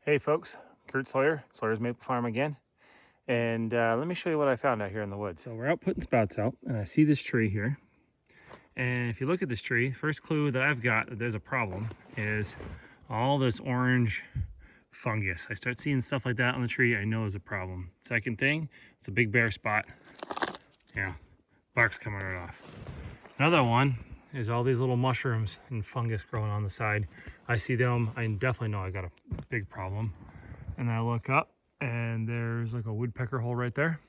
Hey folks, Kurt Sawyer, Sawyer's Maple Farm again. And let me show you what I found out here in the woods. So we're out putting spouts out and I see this tree here. And if you look at this tree, first clue that I've got that there's a problem is all this orange fungus. I start seeing stuff like that on the tree, I know there's a problem. Second thing, it's a big bare spot. Yeah, bark's coming right off. Another one is all these little mushrooms and fungus growing on the side. I see them, I definitely know I got a big problem. And I look up and there's like a woodpecker hole right there.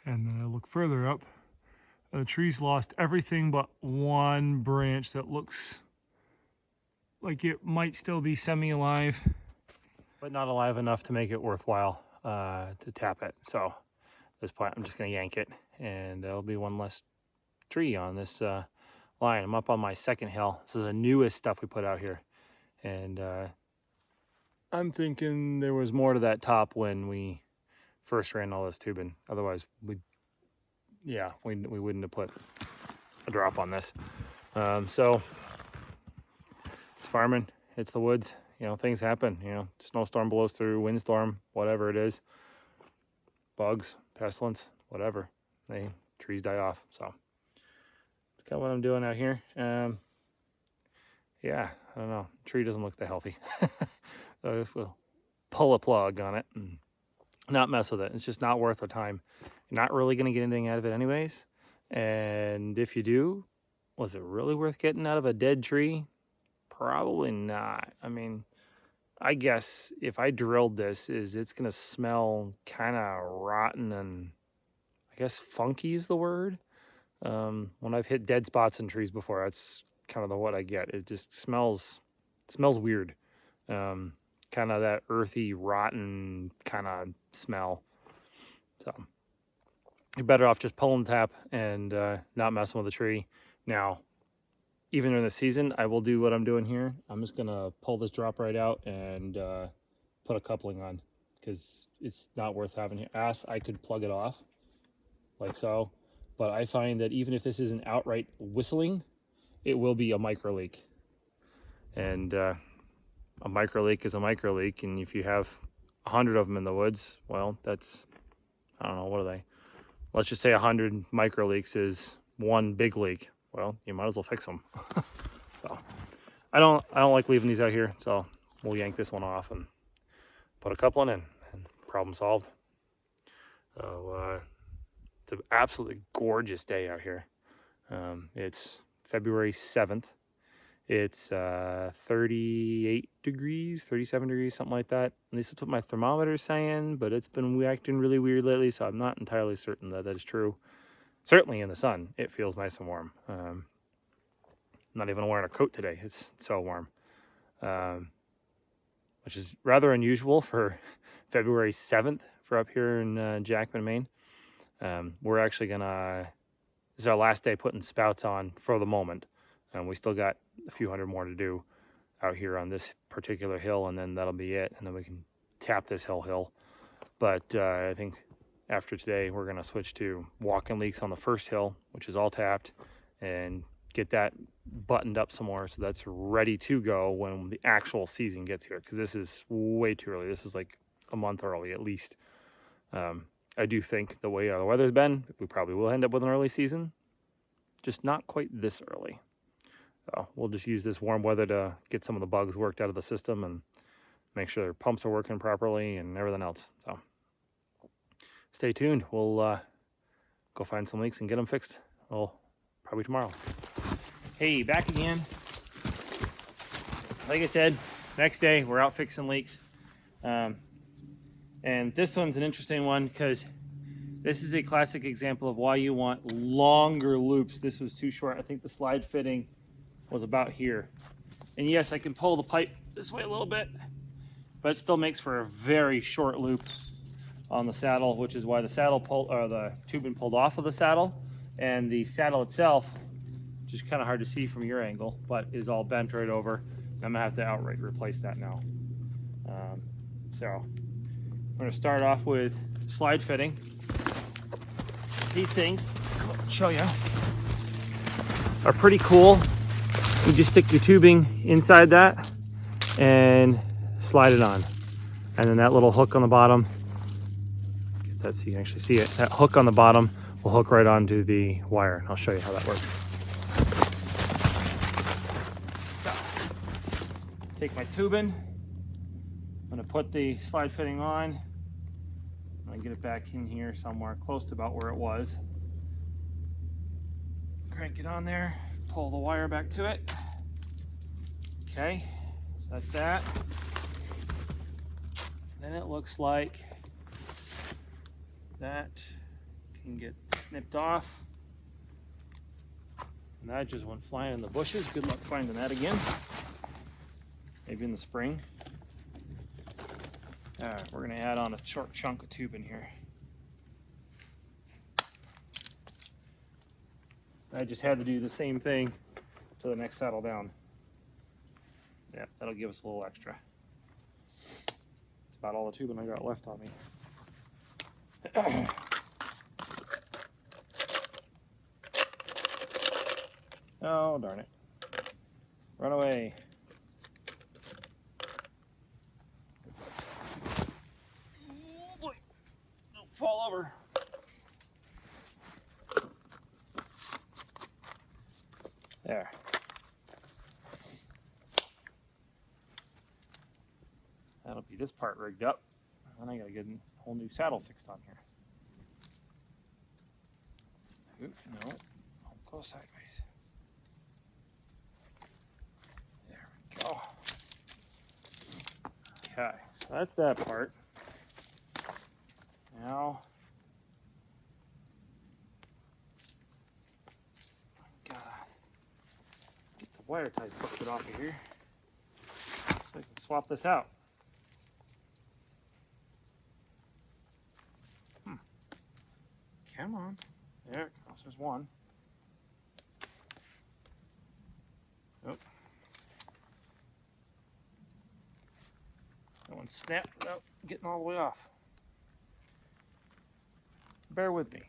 And then I look further up, and the tree's lost everything but one branch that looks like it might still be semi-alive, but not alive enough to make it worthwhile to tap it. So at this point, I'm just gonna yank it, and there'll be one less tree on this line. I'm up on my second hill. This is the newest stuff we put out here. And I'm thinking there was more to that top when we first ran all this tubing. Otherwise, we wouldn't have put a drop on this. So it's farming, it's the woods. You know, things happen. You know, snowstorm blows through, windstorm, whatever it is, bugs, pestilence, whatever. Trees die off. So that's kind of what I'm doing out here. Yeah, I don't know. Tree doesn't look that healthy. So if we'll pull a plug on it and not mess with it. It's just not worth the time. You're not really going to get anything out of it anyways. And if you do, was it really worth getting out of a dead tree? Probably not. I mean, I guess if I drilled this, it's going to smell kind of rotten and I guess funky is the word. When I've hit dead spots in trees before, that's kind of what I get. It just smells weird. Kind of that earthy, rotten kind of smell. So you're better off just pulling the tap and not messing with the tree. Now, even during the season, I will do what I'm doing here. I'm just gonna pull this drop right out and put a coupling on because it's not worth having here. I could plug it off like so, but I find that even if this isn't outright whistling, it will be a micro leak. And a micro leak is a micro leak, and if you have 100 of them in the woods, well, that's, I don't know, what are they? Let's just say 100 micro leaks is one big leak. Well, you might as well fix them. So I don't like leaving these out here, so we'll yank this one off and put a coupling in, and problem solved. So it's an absolutely gorgeous day out here. It's February 7th. It's 38 degrees, 37 degrees, something like that. At least that's what my thermometer is saying, but it's been acting really weird lately, so I'm not entirely certain that is true. Certainly in the sun, it feels nice and warm. I'm not even wearing a coat today. It's so warm, which is rather unusual for February 7th for up here in Jackman, Maine. We're actually this is our last day putting spouts on for the moment. We still got a few hundred more to do out here on this particular hill, and then that'll be it. And then we can tap this hill. But I think after today, we're going to switch to walk-in leaks on the first hill, which is all tapped, and get that buttoned up some more so that's ready to go when the actual season gets here, because this is way too early. This is like a month early at least. I do think the way the weather's been, we probably will end up with an early season, just not quite this early. So we'll just use this warm weather to get some of the bugs worked out of the system and make sure their pumps are working properly and everything else. So stay tuned. We'll go find some leaks and get them fixed. Well, probably tomorrow. Hey, back again. Like I said, next day we're out fixing leaks. And this one's an interesting one because this is a classic example of why you want longer loops. This was too short. I think the slide fitting was about here. And yes, I can pull the pipe this way a little bit, but it still makes for a very short loop on the saddle, which is why the the tubing pulled off of the saddle, and the saddle itself, which is kind of hard to see from your angle, but is all bent right over. I'm gonna have to outright replace that now. So I'm gonna start off with slide fitting. These things, I'll show you, are pretty cool. You just stick your tubing inside that and slide it on. And then that little hook on the bottom, get that so you can actually see it. That hook on the bottom will hook right onto the wire. And I'll show you how that works. So, take my tubing. I'm gonna put the slide fitting on. I'm gonna get it back in here somewhere close to about where it was. Crank it on there, pull the wire back to it. Okay, so that's that. Then it looks like that can get snipped off. And that just went flying in the bushes. Good luck finding that again. Maybe in the spring. All right, we're gonna add on a short chunk of tube in here. I just had to do the same thing to the next saddle down. Yeah, that'll give us a little extra. That's about all the tubing I got left on me. Oh, darn it. Run away. Oh boy. Don't fall over. There. That'll be this part rigged up. And then I gotta get a whole new saddle fixed on here. Oop, no, don't go sideways. There we go. Okay, so that's that part. Now, gotta get the wire ties busted off of here so I can swap this out. Come on. There it goes. There's one. Oh. That one snapped without getting all the way off. Bear with me.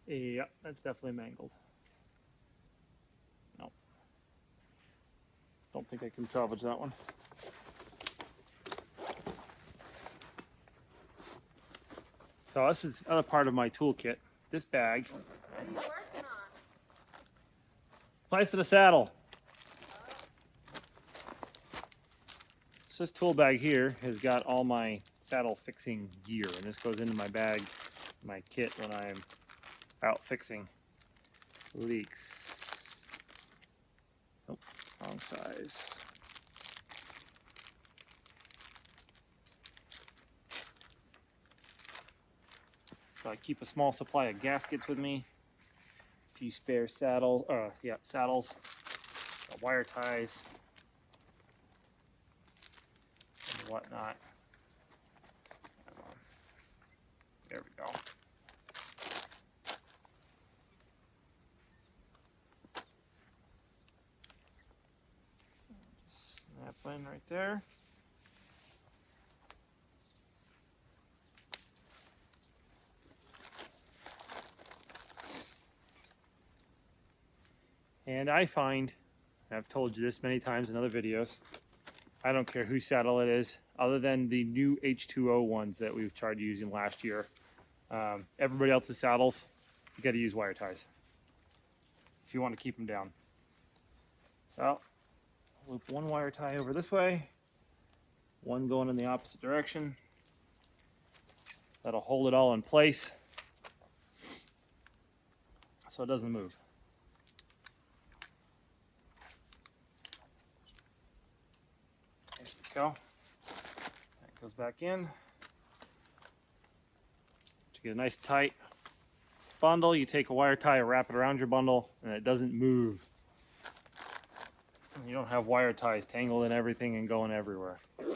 Yep, that's definitely mangled. No. Don't think I can salvage that one. So this is another part of my toolkit. This bag. What are you working on? Place to the saddle. So this tool bag here has got all my saddle fixing gear, and this goes into my bag, my kit when I'm out fixing leaks. Nope, wrong size. So I keep a small supply of gaskets with me, a few spare saddles, wire ties, and whatnot. There we go. Snap in right there. And I find, I've told you this many times in other videos, I don't care whose saddle it is, other than the new H2O ones that we've tried using last year. Everybody else's saddles, you got to use wire ties if you want to keep them down. So, loop one wire tie over this way, one going in the opposite direction. That'll hold it all in place so it doesn't move. There we go. That goes back in. To get a nice tight bundle, you take a wire tie, wrap it around your bundle, and it doesn't move. You don't have wire ties tangled in everything and going everywhere. There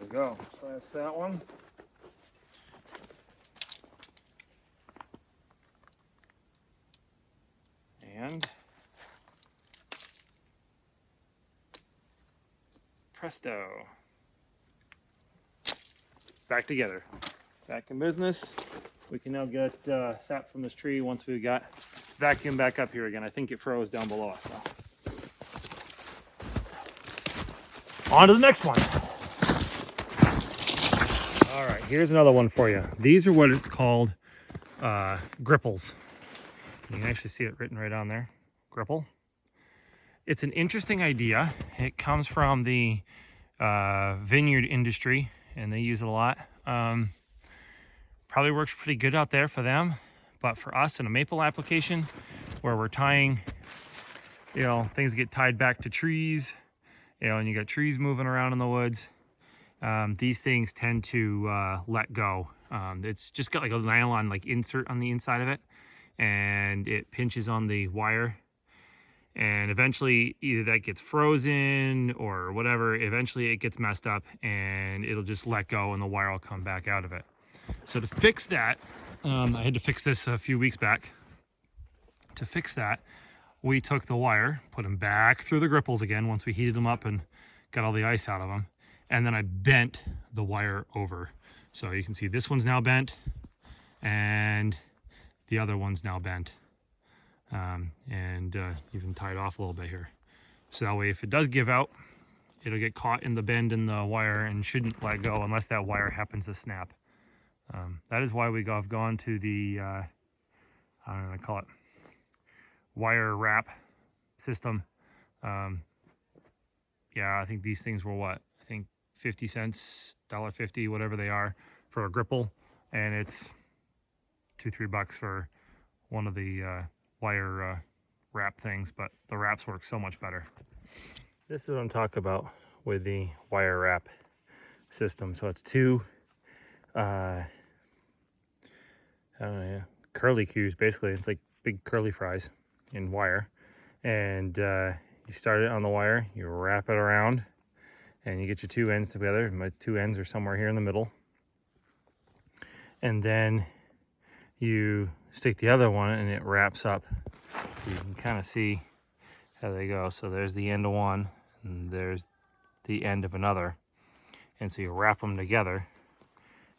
we go. So that's that one. And presto. Back together. Back in business. We can now get sap from this tree once we got vacuum back up here again. I think it froze down below us. So. On to the next one. All right, here's another one for you. These are what it's called gripples. You can actually see it written right on there, gripple. It's an interesting idea. It comes from the vineyard industry, and they use it a lot. Probably works pretty good out there for them, but for us in a maple application where we're tying, you know, things get tied back to trees, you know, and you got trees moving around in the woods, these things tend to let go. It's just got like a nylon like insert on the inside of it, and it pinches on the wire, and eventually either that gets frozen or whatever. Eventually it gets messed up and it'll just let go and the wire will come back out of it. So to fix that, I had to fix this a few weeks back. To fix that, we took the wire, put them back through the gripples again once we heated them up and got all the ice out of them. And then I bent the wire over. So you can see this one's now bent and the other one's now bent. Even tied off a little bit here. So that way if it does give out, it'll get caught in the bend in the wire and shouldn't let go unless that wire happens to snap. That is why have gone to the, I don't know what I call it, wire wrap system. Yeah, I think these things were what? I think 50 cents, $1.50, whatever they are for a gripple. And it's $2-3 for one of the wire wrap things, but the wraps work so much better. This is what I'm talking about with the wire wrap system. So it's two curly cues, basically. It's like big curly fries in wire, and you start it on the wire, you wrap it around, and you get your two ends together. My two ends are somewhere here in the middle, and then you stick the other one and it wraps up. You can kind of see how they go. So there's the end of one and there's the end of another, and so you wrap them together,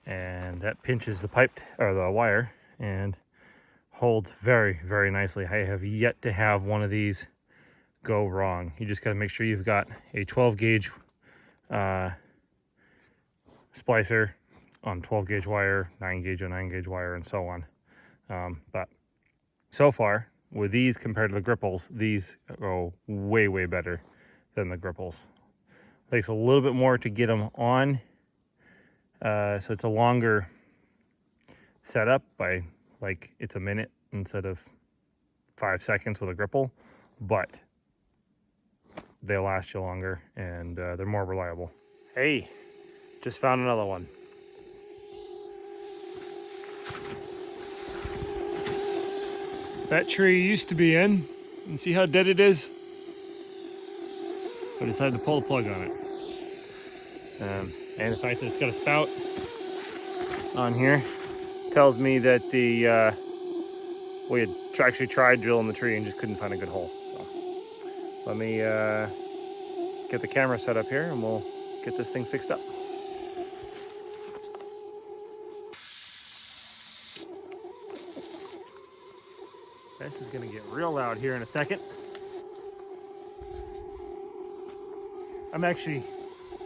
and that pinches the pipe or the wire and holds very, very nicely. I have yet to have one of these go wrong. You just got to make sure you've got a 12 gauge splicer on 12 gauge wire, 9 gauge on 9 gauge wire, and so on. But so far with these compared to the gripples, these go way, way better than the gripples. Takes a little bit more to get them on. So it's a longer setup by like it's a minute instead of 5 seconds with a gripple, but they'll last you longer and they're more reliable. Hey, just found another one. That tree used to be in, and see how dead it is? I decided to pull the plug on it. And the fact that it's got a spout on here tells me that we had actually tried drilling the tree and just couldn't find a good hole. So let me get the camera set up here and we'll get this thing fixed up. This is gonna get real loud here in a second. I'm actually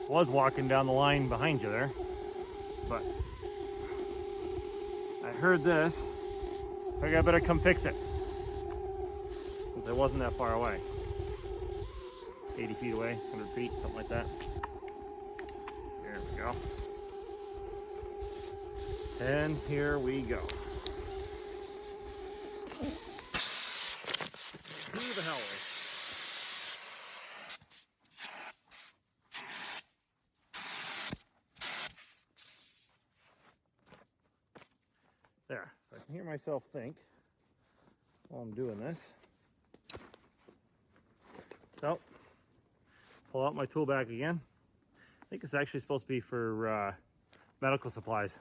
was walking down the line behind you there, but I heard this. I think I better come fix it, since it wasn't that far away. 80 feet away, 100 feet, something like that. There we go. And here we go. Who the hell is? There, so I can hear myself think while I'm doing this. So, pull out my tool bag again. I think it's actually supposed to be for medical supplies.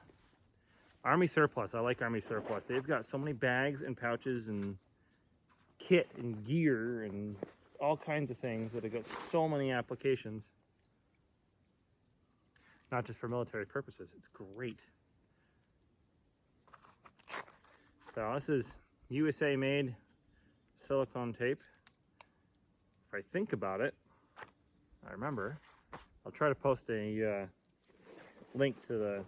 Army Surplus, I like Army Surplus. They've got so many bags and pouches and kit and gear and all kinds of things that have got so many applications. Not just for military purposes. It's great. So this is USA made silicone tape. If I think about it, I remember, I'll try to post a link to the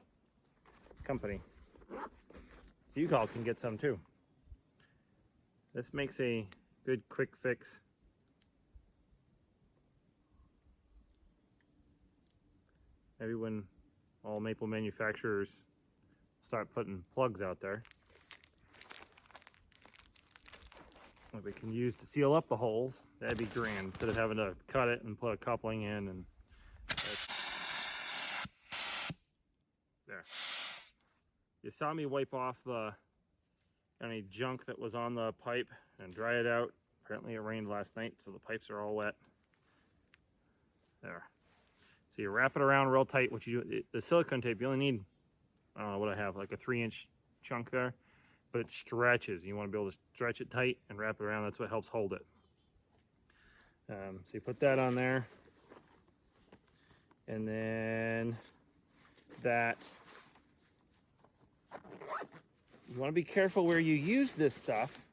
company so you all can get some too. This makes a good quick fix. Maybe when all maple manufacturers start putting plugs out there that we can use to seal up the holes, that'd be grand, instead of having to cut it and put a coupling in. And there. You saw me wipe off any junk that was on the pipe and dry it out. Apparently it rained last night, so the pipes are all wet. There. So you wrap it around real tight. What you do, the silicone tape, you only need, I don't know what I have, like a 3-inch chunk there, but it stretches. You want to be able to stretch it tight and wrap it around. That's what helps hold it. So you put that on there, and then that, you want to be careful where you use this stuff,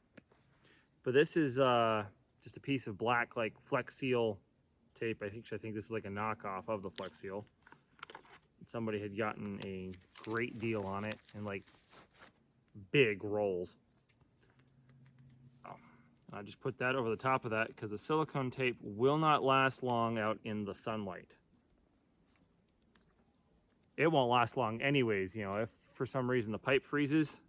but this is just a piece of black, like Flex Seal tape. I think this is like a knockoff of the Flex Seal. Somebody had gotten a great deal on it in like big rolls. I just put that over the top of that because the silicone tape will not last long out in the sunlight. It won't last long anyways. You know, if for some reason the pipe freezes,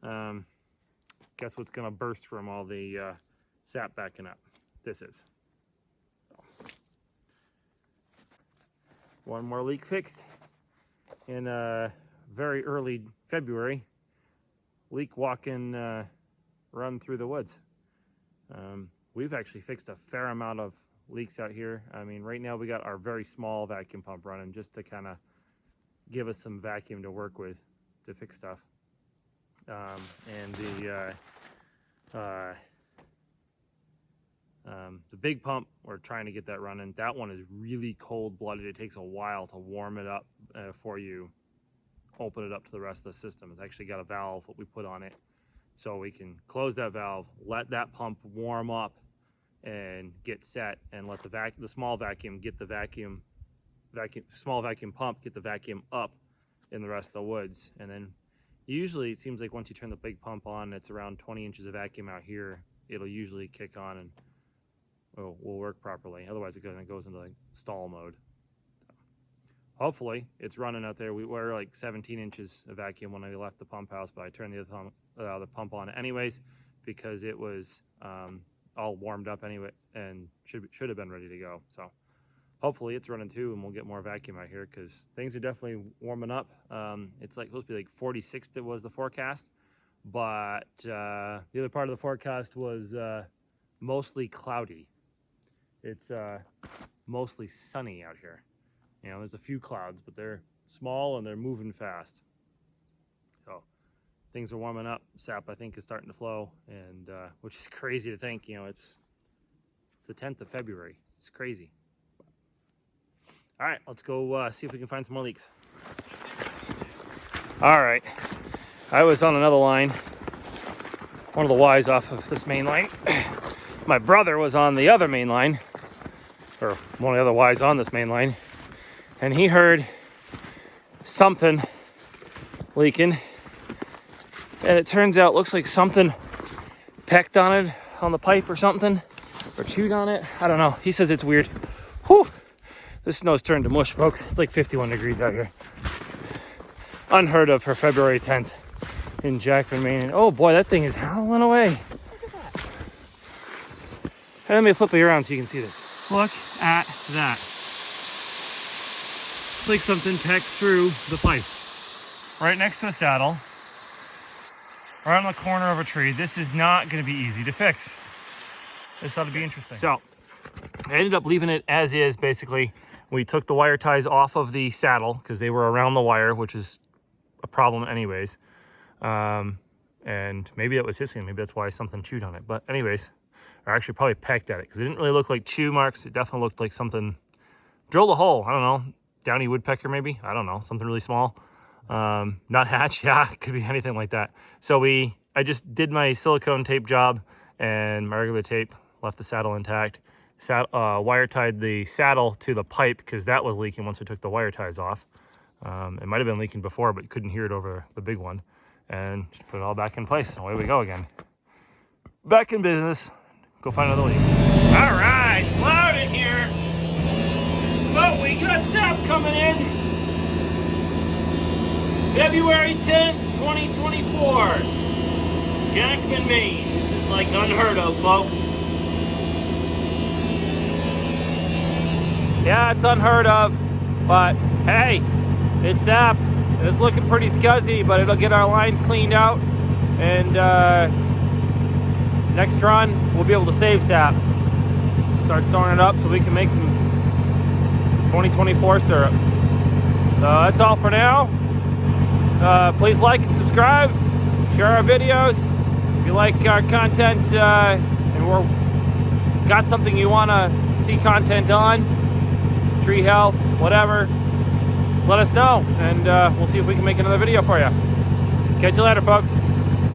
guess what's going to burst from all the sap backing up? This is. One more leak fixed in very early February. Leak walking run through the woods. We've actually fixed a fair amount of leaks out here. I mean, right now we got our very small vacuum pump running just to kind of give us some vacuum to work with to fix stuff. And the big pump, we're trying to get that running. That one is really cold-blooded. It takes a while to warm it up before you open it up to the rest of the system. It's actually got a valve that we put on it, so we can close that valve, let that pump warm up and get set, and let the small vacuum get the small vacuum pump get the vacuum up in the rest of the woods. And then usually it seems like once you turn the big pump on, it's around 20 inches of vacuum out here, it'll usually kick on and will work properly. Otherwise it goes into like stall mode. Hopefully it's running out there. We were like 17 inches of vacuum when I left the pump house, but I turned the pump on anyways because it was all warmed up anyway and should have been ready to go. So hopefully it's running too, and we'll get more vacuum out here because things are definitely warming up. It's like supposed to be like 46 was the forecast, but the other part of the forecast was mostly cloudy. It's mostly sunny out here. You know, there's a few clouds, but they're small and they're moving fast. So things are warming up. Sap, I think, is starting to flow, and which is crazy to think. You know, it's the 10th of February. It's crazy. All right, let's go see if we can find some more leaks. All right, I was on another line, one of the Ys off of this main line. My brother was on the other main line, or one of the other Ys on this main line, and he heard something leaking, and it turns out it looks like something pecked on it, on the pipe or something, or chewed on it. I don't know. He says it's weird. Whew. This snow's turned to mush, folks. It's like 51 degrees out here. Unheard of for February 10th in Jackman, Maine. And oh boy, that thing is howling away. Look at that. Hey, let me flip it around so you can see this. Look at that. It's like something pecked through the pipe. Right next to the saddle. Right on the corner of a tree. This is not going to be easy to fix. This ought to be interesting. So, I ended up leaving it as is, basically. We took the wire ties off of the saddle because they were around the wire, which is a problem anyways. And and maybe that was hissing. Maybe that's why something chewed on it. But anyways, or actually probably pecked at it, because it didn't really look like chew marks. It definitely looked like something drilled a hole. I don't know, downy woodpecker maybe. I don't know, something really small. Not hatch. Yeah, it could be anything like that. So I just did my silicone tape job and my regular tape, left the saddle intact. Wire tied the saddle to the pipe because that was leaking once we took the wire ties off. It might have been leaking before, but you couldn't hear it over the big one. And just put it all back in place. And away we go again. Back in business. Go find another leak. All right, it's loud in here. But we got sap coming in. February 10th, 2024. Jackman, Maine. This is like unheard of, folks. Yeah, it's unheard of. But hey, it's sap. It's looking pretty scuzzy, but it'll get our lines cleaned out. And next run, we'll be able to save sap. Start storing it up so we can make some 2024 syrup. So that's all for now. Please like and subscribe. Share our videos. If you like our content and we're got something you want to see content on, tree health, whatever, just let us know, and we'll see if we can make another video for you. Catch you later, folks.